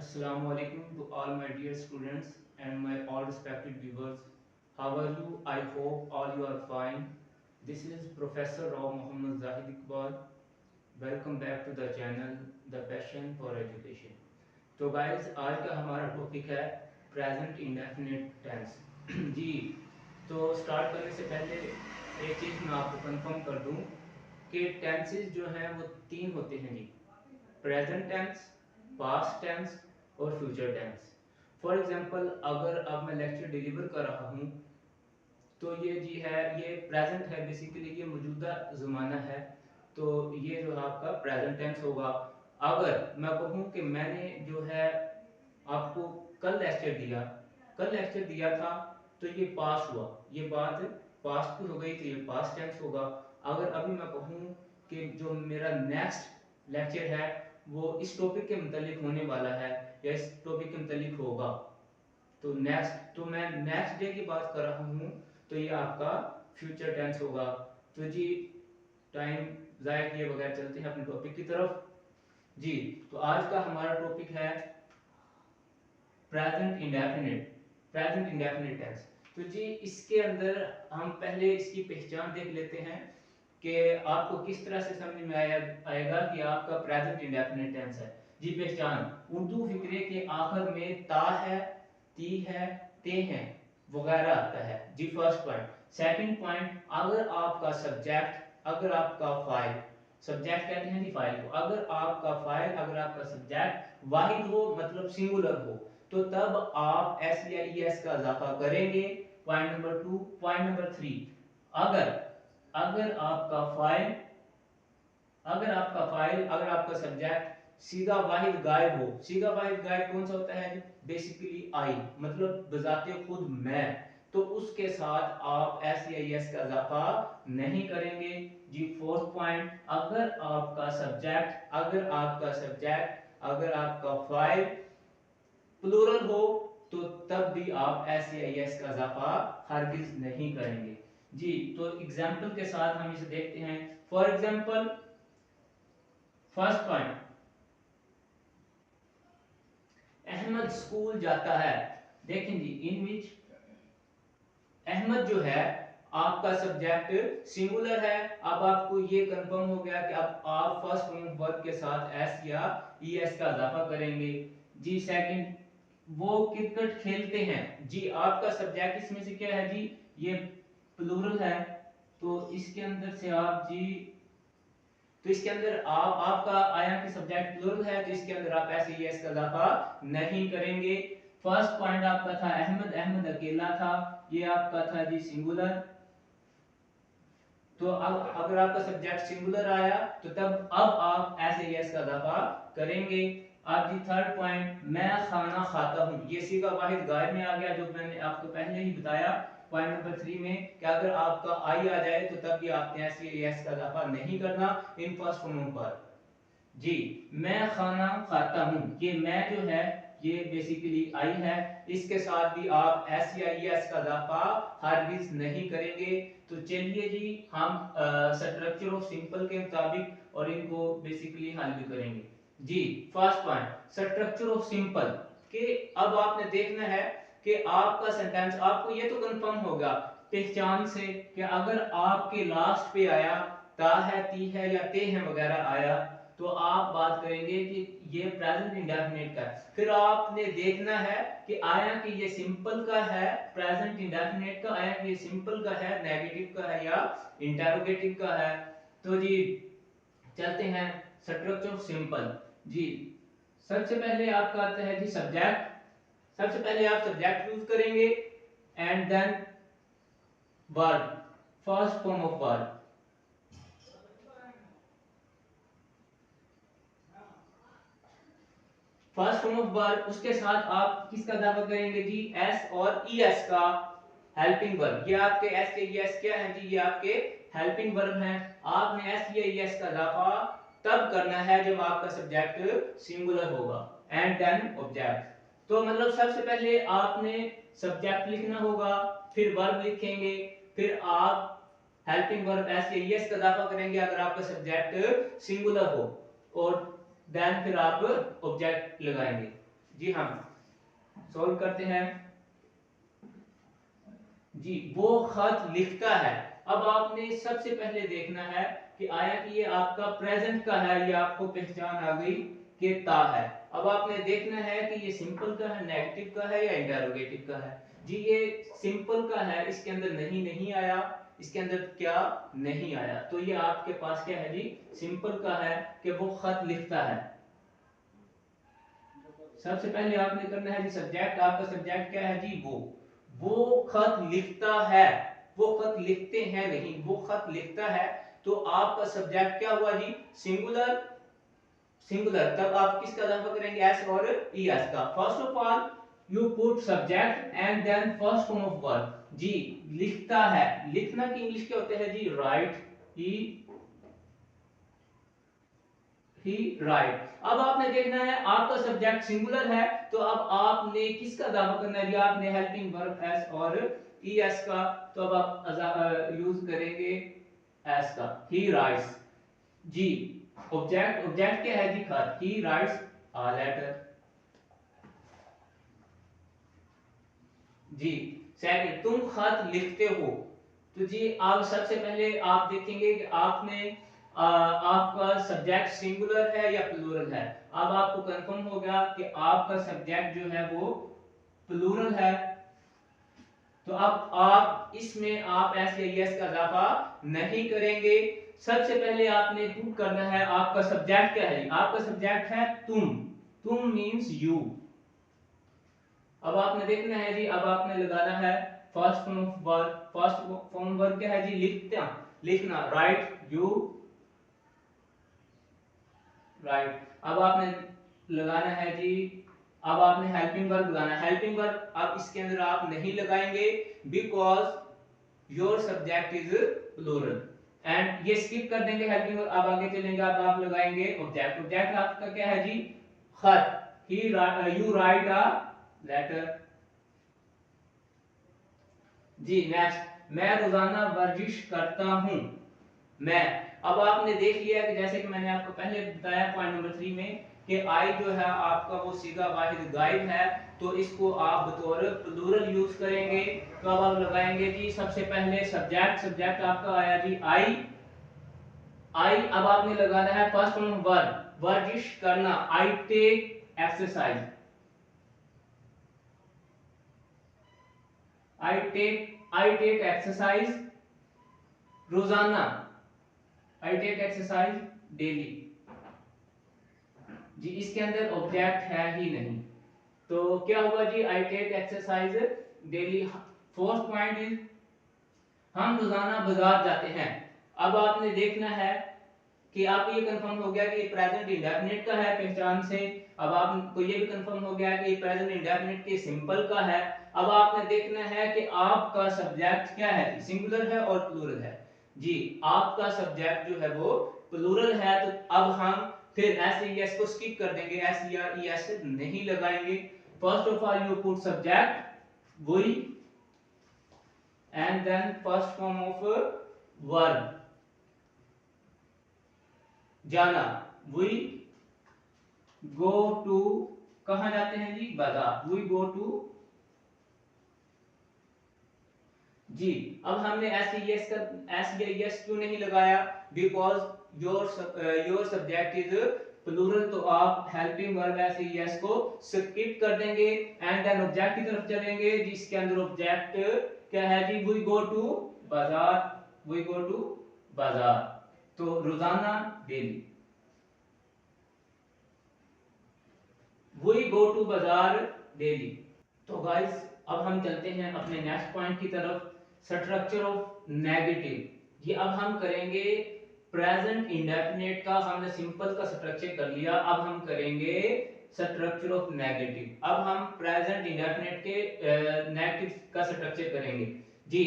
Assalamu alaikum to all my dear students and my all respected viewers. How are you? I hope all you are fine. This is Professor Rao Muhammad Zahid Iqbal. Welcome back to the channel The Passion for Education. तो guys आज का हमारा topic है present indefinite tense. जी, तो start करने से पहले एक चीज़ मैं आपको कंफर्म कर दूं कि टेंसेस जो हैं वो तीन होते हैं जी। प्रेजेंट टेंस, पास्ट टेंस और फ्यूचर टेंस। फॉर एग्जांपल अगर अब मैं लेक्चर डिलीवर कर रहा हूँ तो ये जी है, ये प्रेजेंट है, बेसिकली ये मौजूदा ज़माना है, तो ये जो है आपका प्रेजेंट टेंस होगा। अगर मैं कहूँ कि मैंने जो है आपको कल लेक्चर दिया था तो ये पास्ट हुआ, ये बात पास्ट की हो गई तो ये पास्ट टेंस होगा। अगर अभी मैं कहूँ कि जो मेरा नेक्स्ट लेक्चर है वो इस टॉपिक के मुतालिक होने वाला है या इस टॉपिक के मुतालिक होगा, तो मैं नेक्स्ट डे की बात कर रहा हूँ तो ये आपका फ्यूचर टेंस होगा। तो जी टाइम ज़ाया किए बगैर चलते हैं अपने टॉपिक की तरफ। जी, तो आज का हमारा टॉपिक है प्रेजेंट इंडेफिनिट टेंस। तो जी इसके अंदर हम पहले इसकी पहचान देख लेते हैं कि आपको किस तरह से समझ में आएगा कि आपका प्रेजेंट इंडेफिनिट टेंस है। जी पहचान, उर्दू फिक्रे के आखिर में ता है, ती है, ते हैं वगैरह आता है। जी फर्स्ट पॉइंट। सेकंड पॉइंट, अगर आपका सब्जेक्ट, अगर आपका फाइल, सब्जेक्ट कहते हैं जी फाइल को, अगर आपका सब्जेक्ट वाहिद हो मतलब सिंगुलर हो तो तब आप एस या ई एस का इजाफा करेंगे। Point number 2। पॉइंट नंबर 3, अगर अगर आपका फाइल अगर आपका सब्जेक्ट सीधा वाहिद गायब हो, सीधा वाहिद गायब कौन सा होता है? बेसिकली आई, मतलब बजाते खुद मैं, तो उसके साथ आप एस या एस का इजाफा नहीं करेंगे। जी फोर्थ पॉइंट, अगर आपका फाइल प्लूरल हो तो तब भी आप एस या एस का इजाफा हरगिज नहीं करेंगे। जी, तो एग्जांपल के साथ हम इसे देखते हैं। For example first point, Ahmed school जाता है। देखें जी, इन विच अहमद जो है आपका सब्जेक्ट सिंगुलर है। अब आपको ये कंफर्म हो गया कि अब आप फर्स्ट फॉर्म ऑफ वर्ब के साथ एस या ई एस का इजाफा करेंगे। जी सेकंड, वो क्रिकेट खेलते हैं। जी आपका सब्जेक्ट इसमें से क्या है जी? ये प्लूरल है, तो इसके अंदर से आप जी, तो इसके अंदर आप आपका आया कि सब्जेक्ट प्लूरल है तो इसके अंदर आप ऐसे ही इसका इजाफा नहीं करेंगे। फर्स्ट पॉइंट आपका था अहमद अकेला था, ये आपका था जी सिंगुलर, तो अब अगर आपका सब्जेक्ट सिंगुलर आया तो तब अब आप ऐसे ही इसका इजाफा करेंगे। अब जी थर्ड पॉइंट, मैं खाना खाता हूँ, ये सीधा वाहिद गायब में आ गया जो मैंने आपको पहले ही बताया पॉइंट नंबर 3 में कि अगर आपका आई आ जाए तो तब भी आपने ऐसे ही एस का इजाफा नहीं करना इन फर्स्ट फॉर्म पर। जी मैं खाना खाता हूँ, ये मैं जो है ये बेसिकली आई है, इसके साथ भी आप एस या ई एस का इजाफा हरगिज नहीं करेंगे। तो चलिए जी हम स्ट्रक्चर ऑफ सिंपल के मुताबिक और इनको बेसिकली हल भी करेंगे। जी first point, structure of simple के अब आपने देखना है कि आपका सेंटेंस, आपको ये तो कंफर्म होगा पहचान से कि अगर आपके लास्ट पे आया ता है, ती है या ते हैं वगैरह आया तो आप बात करेंगे कि ये प्रेजेंट इंडेफिनिट का है। फिर आपने देखना है कि आया कि ये सिंपल का है प्रेजेंट इंडेफिनिट का, आया कि ये सिंपल का है नेगेटिव का है या इंटरोगेटिव का है। तो जी चलते हैं स्ट्रक्चर ऑफ सिंपल। जी सबसे पहले आपका आता है जी सब्जेक्ट, सबसे पहले आप सब्जेक्ट यूज करेंगे and then verb, first form of verb. First form of verb, उसके साथ आप किसका इजाफा करेंगे जी? एस और ई एस का हेल्पिंग वर्ब। ये आपके एस के ई एस क्या है जी? ये आपके हेल्पिंग वर्ब हैं। आपने एस या ई एस का इजाफा तब करना है जब आपका सब्जेक्ट सिंगुलर होगा एंड देन ऑब्जेक्ट। तो मतलब सबसे पहले आपने सब्जेक्ट लिखना होगा, फिर वर्ब लिखेंगे, फिर आप हेल्पिंग वर्ब एस या ई एस का इजाफा करेंगे अगर आपका सब्जेक्ट सिंगुलर हो, और देन फिर आप ऑब्जेक्ट लगाएंगे। जी हम सॉल्व करते हैं जी। वो खत लिखता है। अब आपने सबसे पहले देखना है कि आया कि ये आपका प्रेजेंट का है, ये आपको पहचान आ गई कि ता है। अब आपने देखना है कि ये सिंपल का है, नेगेटिव का है या इंटरोगेटिव का है। जी ये सिंपल का है, इसके अंदर नहीं आया, इसके अंदर क्या नहीं आया, तो ये आपके पास क्या है जी, सिंपल का है कि वो खत लिखता है। सबसे पहले आपने करना है जी सब्जेक्ट, आपका सब्जेक्ट क्या है जी, वो खत लिखता है, वो खत लिखते हैं नहीं, वो खत लिखता है। तो आपका सब्जेक्ट क्या हुआ जी, सिंगुलर, सिंगुलर। तब आप किसका इजाफा करेंगे, एस और ईएस का। First of all you put subject and then first form of verb. जी लिखता है, लिखना की इंग्लिश क्या होता है जी, राइट, ही राइट। अब आपने देखना है आपका सब्जेक्ट सिंगुलर है, तो अब आपने किसका दावा करना है, आपने हेल्पिंग वर्ब एस और ईएस का। तो अब आप यूज करेंगे एस का, ही राइट्स। जी ऑब्जेक्ट, ऑब्जेक्ट क्या है जी, खत, ही राइट्स अ लेटर। जी सेकंड, तुम खत लिखते हो। तो जी आप सबसे पहले आप देखेंगे कि आपने आपका सब्जेक्ट सिंगुलर है या प्लूरल है। अब आपको कंफर्म हो गया कि आपका सब्जेक्ट जो है वो प्लूरल है, तो अब आप इसमें आप एस या यस का इजाफा नहीं करेंगे। सबसे पहले आपने पुट करना है आपका सब्जेक्ट क्या है, आपका सब्जेक्ट है तुम मींस यू। अब आपने देखना है जी, अब आपने लगाना है first form of verb. First form verb क्या है जी, लिखता, लिखना, राइट, यू राइट। अब आपने लगाना है जी, अब आपने हेल्पिंग वर्ब लगाना है। हेल्पिंग वर्ब अब इसके अंदर आप नहीं लगाएंगे because your subject is plural, and ये स्किप कर देंगे हेल्पिंग वर्ब। अब आगे चलेंगे, अब आप लगाएंगे ऑब्जेक्ट। ऑब्जेक्ट आपका क्या है जी, खत, ही यू राइट अ लेटर। जी नेक्स्ट, मैं रोजाना वर्जिश करता हूं, मैं। अब आपने देख लिया कि जैसे कि मैंने आपको पहले बताया पॉइंट नंबर 3 में कि आई जो है आपका वो सीगा वाहिद गायब है, तो इसको आप बतौर प्लूरल यूज करेंगे। तो अब आप लगाएंगे जी सबसे पहले सब्जेक्ट, सब्जेक्ट आपका आया जी आई, आई। अब आपने लगाना है फर्स्ट फॉर्म वर्ब, वर्जिश करना, I take exercise, I take exercise रोजाना, आई टेक एक्सरसाइज डेली। जी इसके अंदर ऑब्जेक्ट है ही नहीं, तो क्या हुआ जी, I take exercise daily. Fourth point is हम रोजाना बाजार जाते हैं। अब आपने देखना है कि आपको ये कंफर्म हो गया कि ये प्रेजेंट इंडेफिनिट का है पहचान से। अब आपको ये भी कंफर्म हो गया कि ये प्रेजेंट इंडेफिनिट के सिंपल का है। अब आपने देखना है कि आपका सब्जेक्ट क्या है, सिंगुलर है और प्लूरल है। जी आपका सब्जेक्ट जो है वो प्लूरल है, तो अब हम फिर एस ई एस को स्किप कर देंगे, S E R E S नहीं लगाएंगे। First of all you put subject वही and then first form of verb जाना, वी गो टू, कहां जाते हैं जी, बाजार, वी गो टू। जी अब हमने एस का एस क्यों नहीं लगाया, because your subject is plural, तो आप हेल्पिंग वर्ब एस को स्किप कर देंगे एंड देन ऑब्जेक्ट की तरफ चलेंगे जिसके अंदर ऑब्जेक्ट क्या है जी, वी गो टू बाजार, वी गो टू बाजार, तो रोजाना डेली, वी गो टू बाजार डेली। तो गाइस अब हम चलते हैं अपने नेक्स्ट पॉइंट की तरफ, स्ट्रक्चर ऑफ नेगेटिव। ये अब हम करेंगे प्रेजेंट इंडेफिनिट का, हमने सिंपल का स्ट्रक्चर कर लिया, अब हम करेंगे स्ट्रक्चर ऑफ नेगेटिव। अब हम प्रेजेंट इंडेफिनिट के नेगेटिव का स्ट्रक्चर करेंगे। जी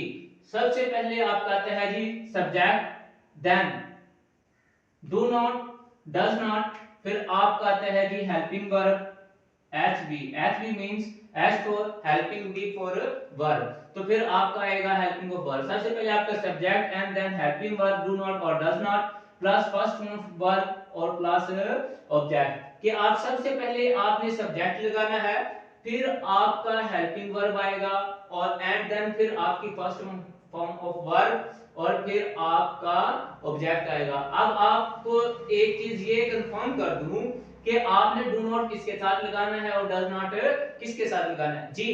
सबसे पहले आपका आता है जी subject, then do not, does not, फिर आपका आता है जी helping verb HV, HV means H for helping, B for verb, तो फिर आपका आएगा हेल्पिंग ऑफ वर्ब। सबसे पहले आपका subject and then helping verb do not और does not plus first form of verb और प्लस ऑब्जेक्ट। कि आप सबसे पहले आपने सब्जेक्ट लगाना है, फिर आपका हेल्पिंग वर्ब आएगा और एंड देन फिर आपकी फर्स्ट फॉर्म ऑफ वर्ब और फिर आपका ऑब्जेक्ट आएगा। अब आपको एक चीज ये कंफर्म कर दूं कि आपने डू नॉट किसके साथ लगाना है और डज नॉट किसके साथ लगाना है। जी,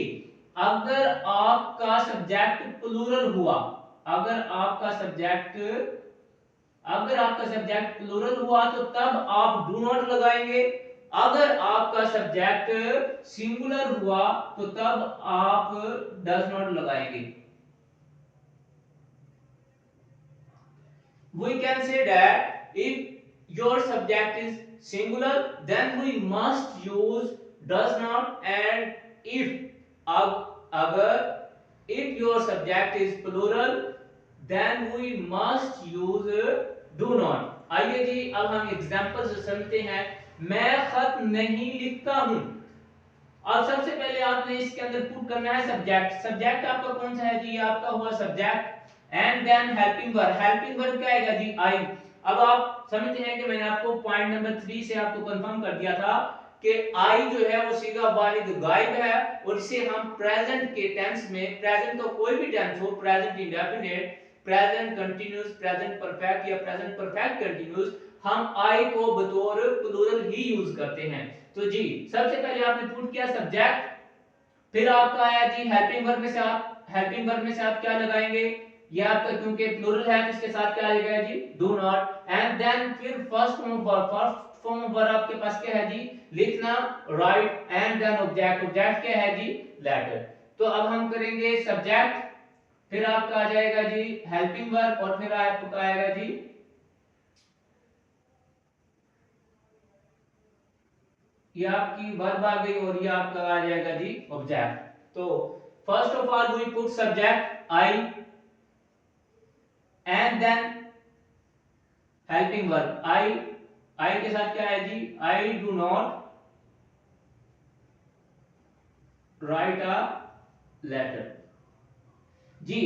अगर आपका सब्जेक्ट प्लूरल हुआ, अगर आपका सब्जेक्ट प्लूरल हुआ तो तब आप डू नॉट लगाएंगे। अगर आपका सब्जेक्ट सिंगुलर हुआ तो तब आप डज नॉट लगाएंगे। We can say that if your subject is singular then we must use does not, and अगर if your subject is plural then we must use do not। आइए जी अब हम example से समझते हैं। मैं खत नहीं लिखता हूं। अब सबसे पहले आपने इसके अंदर पुट करना है सब्जेक्ट। सब्जेक्ट आपका कौन सा है जी? आपका हुआ subject and then helping verb. Helping verb क्या आएगा जी? आई। अब आप समझते हैं कि मैंने आपको पॉइंट नंबर 3 से आपको कंफर्म कर दिया था कि आई जो है वो सीगा वाहिद गायब है और इसे हम प्रेजेंट के टेंस में, प्रेजेंट का कोई भी टेंस हो, present indefinite, present continuous, present perfect या प्रेजेंट परफेक्ट कंटीन्यूअस, हम आई को बतौर प्लूरल ही यूज करते हैं। तो जी सबसे पहले आपने पुट किया सब्जेक्ट, फिर आपका आया जी हेल्पिंग वर्ब में से आप क्या लगाएंगे? ये आपका क्योंकि प्लूरल है तो इसके साथ क्या आएगा जी? Do not. एंड देन फिर फर्स्ट फॉर्म ऑफ वर्ब आपके पास क्या है जी? लिखना, राइट, एंड देन ऑब्जेक्ट क्या है जी? लेटर। तो अब हम करेंगे सब्जेक्ट, फिर आपका आ जाएगा जी हेल्पिंग वर्ब और फिर आपका आएगा जी ये आपकी वर्ब आ गई और ये आपका आ जाएगा जी ऑब्जेक्ट। तो first of all we put subject I and then helping verb I के साथ क्या है जी? I do not write a letter. जी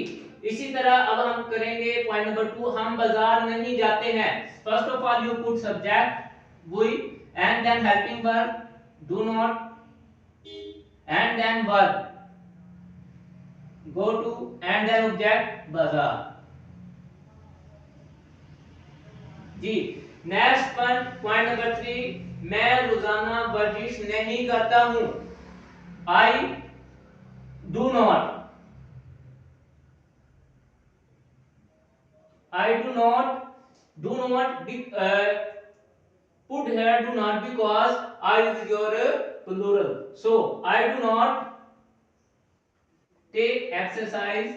इसी तरह अब हम करेंगे पॉइंट नंबर 2, हम बाजार नहीं जाते हैं। First of all you put subject we and then helping verb do not and then verb go to and then object बाजार। जी नेक्स्ट पॉइंट नंबर 3, मैं रोजाना वर्जिश नहीं करता हूं। आई do not put here do not because I is your plural, so I do not take exercise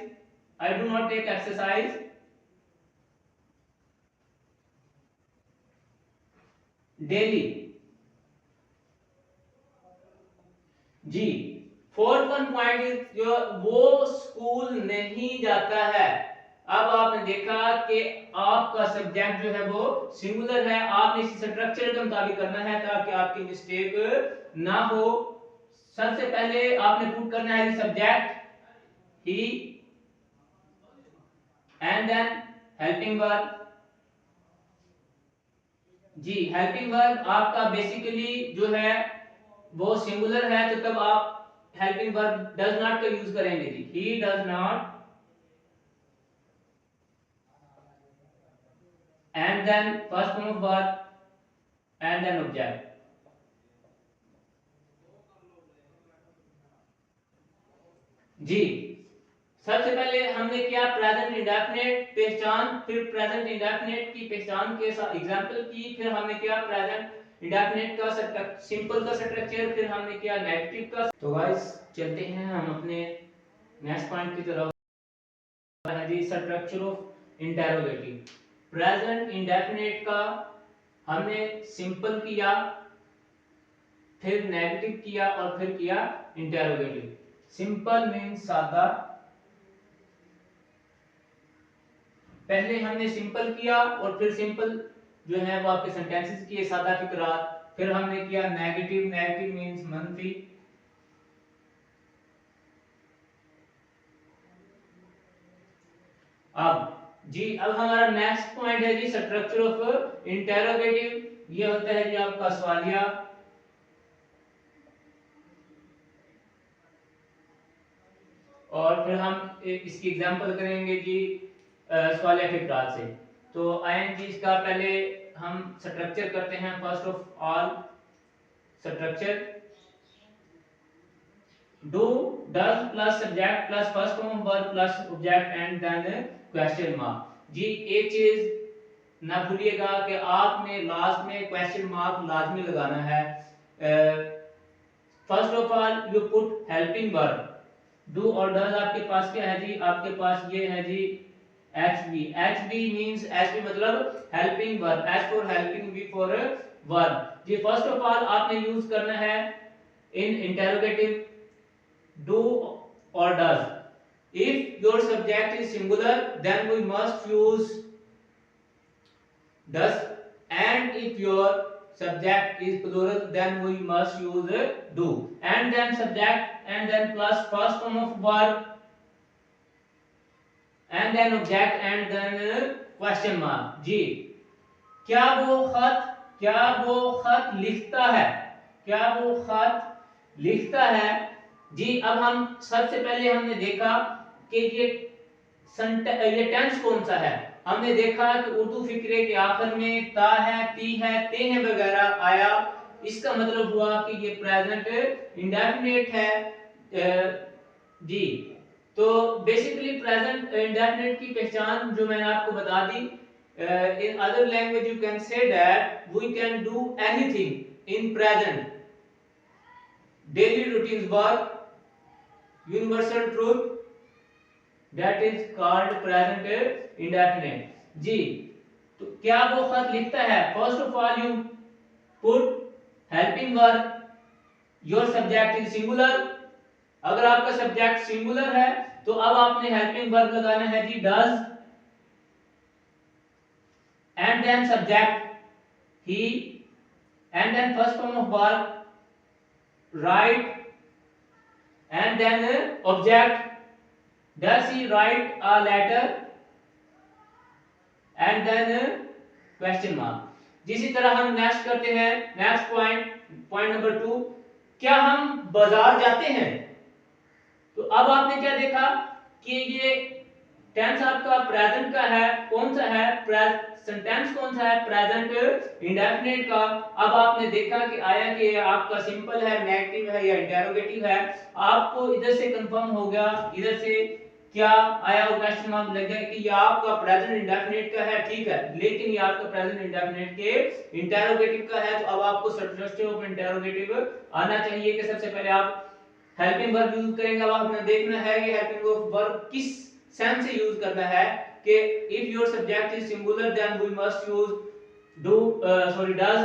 daily। जी fourth one point is जो वो स्कूल नहीं जाता है। अब आपने देखा कि आपका सब्जेक्ट जो है वो सिंगुलर है, आपने इसी स्ट्रक्चर के मुताबिक करना है ताकि आपकी मिस्टेक ना हो। सबसे पहले आपने पुट करना है subject he and then helping verb. जी हेल्पिंग वर्ब आपका बेसिकली जो है वो सिंगुलर है तो तब आप हेल्पिंग वर्ब डज नॉट का यूज करेंगे जी। He does not and then first form of verb and then object। जी सबसे पहले हमने किया प्रेजेंट इंडेफिनिट पहचान, फिर प्रेजेंट इंडेफिनिट की पहचान के साथ एग्जांपल की, फिर हमने किया प्रेजेंट इंडेफिनिट का सिंपल का स्ट्रक्चर, फिर हमने किया नेगेटिव का। तो गाइस चलते हैं हम अपने नेक्स्ट पॉइंट की तरफ, है जी structure of interrogative. Present indefinite का हमने सिंपल किया, फिर नेगेटिव किया और फिर किया इंटेरोगेटिव। सिंपल मींस सादा, पहले हमने सिंपल किया और फिर सिंपल जो है वो आपके सेंटेंसेस किए सादा फिक्रात, फिर हमने किया नेगेटिव मींस मंफी। अब जी अब हमारा नेक्स्ट पॉइंट है जी स्ट्रक्चर ऑफ इंटेरोगेटिव। ये होता है जी आपका सवालिया। और फिर हम इसकी एग्जांपल करेंगे जी सवाल फिक्रात से। तो आए जी इसका पहले हम स्ट्रक्चर करते हैं। First of all structure do does plus subject plus first form verb plus object and then question mark. जी एक चीज ना भूलिएगा कि आपने लास्ट में क्वेश्चन मार्क लाजमी लगाना है। First of all you put helping verb. Do और डज आपके पास क्या है जी, आपके पास ये है जी HV। HV मींस HV मतलब helping verb, H for helping, V for verb. जी फर्स्ट ऑफ ऑल आपने यूज करना है in interrogative do or does। if your subject is singular then we must use does, and if your subject is plural then we must use do, and then subject and then plus first form of verb and then object and then question mark। जी क्या वो खत लिखता है, क्या वो खत लिखता है। जी अब हम सबसे पहले हमने देखा कि ये टेंस कौन सा है। हमने देखा कि उर्दू फिक्रे के आखिर में ता है, ती है, ते है वगैरह आया। इसका मतलब हुआ कि ये प्रेजेंट इंडेफिनिट है। जी तो बेसिकली प्रेजेंट इंडेफिनिट की पहचान जो मैंने आपको बता दी। in other language you can say that we can do anything in present, daily routines work, universal truth, that is called present indefinite। जी तो क्या वो खत लिखता है। First of all you put helping verb, your subject is singular. अगर आपका subject singular है तो अब आपने हेल्पिंग वर्ब लगाना है जी does, and then subject he, and then first form of verb write, and then object does he write a letter, and then question mark। जिसी तरह हम नेक्स्ट करते हैं, नेक्स्ट पॉइंट नंबर 2, क्या हम बाजार जाते हैं। तो अब आपने क्या देखा कि ये टेंस आपका प्रेजेंट का है, कौन सा है, सेंटेंस कौन सा है, प्रेजेंट इंडेफिनिट का। अब आपने देखा कि आया कि आपका सिंपल है, नेगेटिव है या इंटरोगेटिव है। आपको इधर से कंफर्म हो गया, इधर से क्या आया वो क्वेश्चन मार्क लग गया कि ये आपका प्रेजेंट इंडेफिनिट का है, ठीक है, लेकिन ये आपका प्रेजेंट इंडेफिनिट के इंटरोगेटिव का है। तो अब आपको स्ट्रक्चर ऑफ इंटरोगेटिव आना चाहिए कि सबसे पहले आप हेल्पिंग वर्ब यूज करेंगे। अब आपने देखना है कि हेल्पिंग वर्ब किस सेंस से यूज करना है कि if your subject is singular then we must use does,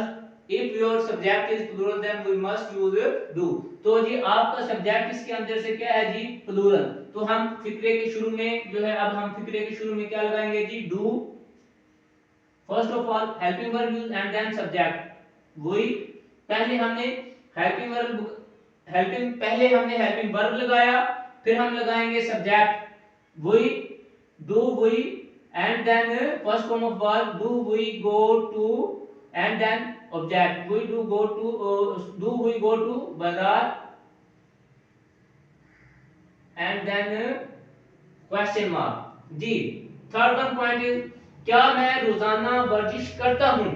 if your subject is plural then we must use do। तो जी आपका सब्जेक्ट इसके अंदर से क्या है जी प्लूरल। तो हम फिक्रे के शुरू में जो है, अब हम फिक्रे के शुरू में क्या लगाएंगे जी do, first of all helping verb use and then subject. वही पहले हमने हेल्पिंग वर्ब लगाया, फिर हम लगाएंगे सब्जेक्ट वही do we, and then first form of verb do we go to, and then object we do we go to बाजार, and then question mark। जी थर्ड वन पॉइंट इज क्या मैं रोजाना वर्जिश करता हूं।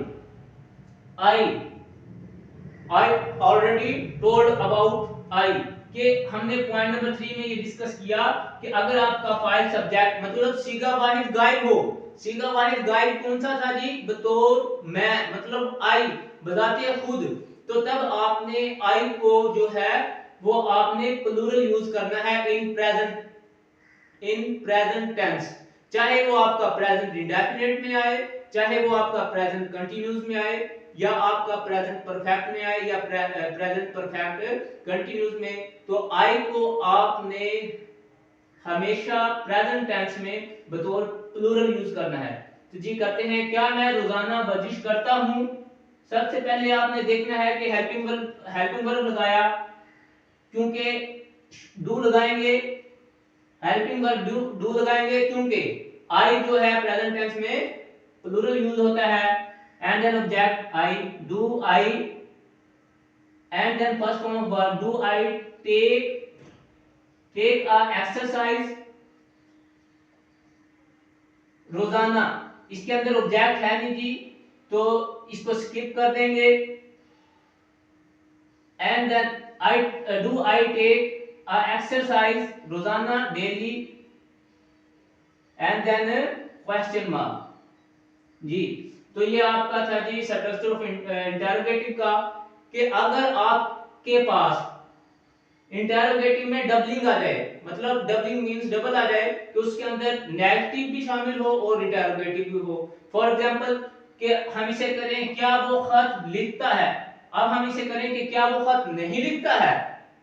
I already told about I कि हमने पॉइंट नंबर 3 में ये डिस्कस किया कि अगर आपका फाइल सब्जेक्ट मतलब सीगा वाहिद गायब हो। सीगा वाहिद गायब कौन सा था जी, बतौर मैं, मतलब आई, बताते खुद। तो तब आपने आई को जो है वो आपने प्लूरल यूज करना है इन प्रेजेंट टेंस। चाहे वो आपका प्रेजेंट इंडेफिनिट में आए, चाहे वो आपका प्रेजेंट कंटीन्यूअस में आए, या आपका प्रेजेंट परफेक्ट में आए, या प्रेजेंट परफेक्ट कंटीन्यूअस में। तो आई को आपने हमेशा प्रेजेंट टेंस में बतौर प्लूरल यूज करना है। तो जी करते हैं, क्या मैं रोजाना वर्जिश करता हूं। सबसे पहले आपने देखना है कि हेल्पिंग वर्ब लगाया, क्योंकि डू लगाएंगे, हेल्पिंग वर्ब डू लगाएंगे क्योंकि आई जो है प्रेजेंट टेंस में प्लूरल यूज होता है। and then object I, do I, and then first form of verb do I take take a exercise रोजाना, इसके अंदर ऑब्जेक्ट है नहीं जी, तो इसको स्किप कर देंगे। And then I take a exercise रोजाना daily and then question mark जी। तो ये आपका था जी स्ट्रक्चर ऑफ इंटरोगेटिव का, कि अगर आपके पास इंटरोगेटिव में डबलिंग आ जाए, मतलब डबलिंग मींस डबल आ जाए, तो उसके अंदर नेगेटिव भी शामिल हो और इंटरोगेटिव भी हो। फॉर एग्जांपल कि हम इसे करें क्या वो खत लिखता है, अब हम इसे करें कि क्या वो खत नहीं लिखता है,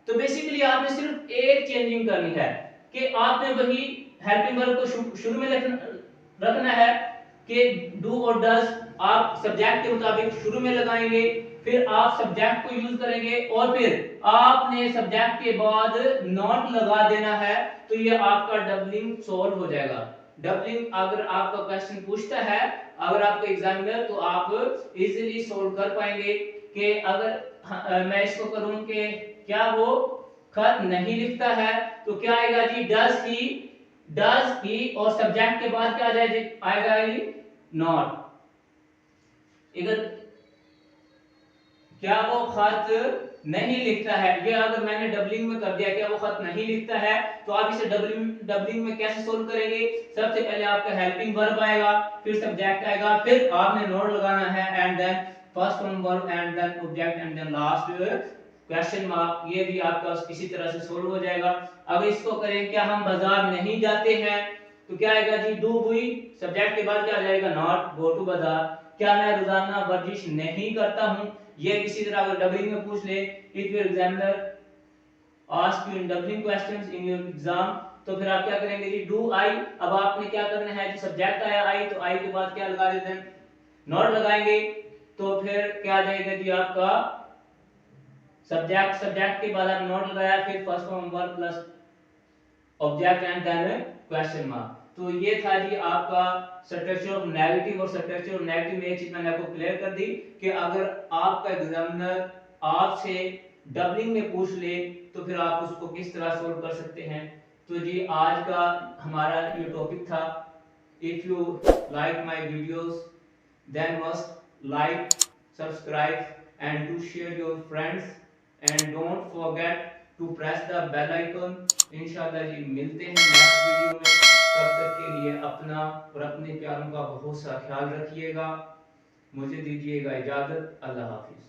तो बेसिकली आपने सिर्फ एक चेंजिंग करनी है कि आपने वही हेल्पिंग वर्ब को शुरू में रखना है कि डू और डज आप सब्जेक्ट के मुताबिक शुरू में लगाएंगे, फिर आप सब्जेक्ट को यूज करेंगे और फिर आपने सब्जेक्ट के बाद नॉट लगा देना है, तो ये आपका डबलिंग सॉल्व हो जाएगा। डबलिंग अगर आपका क्वेश्चन पूछता है, अगर आपका एग्जामिनर, तो आप इजीली सॉल्व कर पाएंगे कि अगर मैं इसको करूं कि क्या वो खत नहीं लिखता है, तो क्या आएगा जी डज ही और सब्जेक्ट के बाद क्या आएगा जी नॉट। इधर क्या वो खत नहीं लिखता है, ये अगर मैंने डबलिंग में कर दिया क्या वो खत नहीं लिखता है, तो आप इसे डबलिंग में कैसे सोल्व करेंगे? सबसे पहले आपका हेल्पिंग वर्ब आएगा, फिर सब्जेक्ट आएगा, फिर आपने नोट लगाना है and then first form verb and then object and then last question mark. ये भी आपका इसी तरह से सोल्व हो जाएगा। अब इसको करें क्या हम बाजार नहीं जाते हैं, तो क्या आएगा जी डू बुई, सब्जेक्ट के बाद क्या आ जाएगा नॉट गो टू बाजार। क्या मैं रोजाना वर्जिश नहीं करता हूं, ये इसी तरह अगर डबलिंग में पूछ ले, if your examiner ask you in doubling questions in your exam, तो फिर आप क्या करेंगे जी डू आई। अब आपने क्या करना है जी सब्जेक्ट आया आई, तो आई के बाद क्या लगा देते हैं नॉट लगाएंगे, तो फिर क्या आ जाएगा जी आपका सब्जेक्ट के बाद आप नॉट लगाया, फिर first form verb plus object and then question mark. तो ये था जी आपका स्ट्रक्चर ऑफ नेगेटिव, और स्ट्रक्चर ऑफ नेगेटिव में एक चीज मैंने आपको क्लियर कर दी कि अगर आपका एग्जामिनर आपसे डबलिंग में पूछ ले, तो फिर आप उसको किस तरह सोल्व कर सकते हैं। तो जी आज का हमारा ये टॉपिक था। If you like my videos then must like, subscribe and to share your friends and don't forget to press the bell icon. इंशाल्लाह जी मिलते हैं नेक्स्ट वीडियो में, तब तक के लिए अपना और अपने प्यारों का बहुत सा ख्याल रखिएगा। मुझे दीजिएगा इजाजत, अल्लाह हाफिज।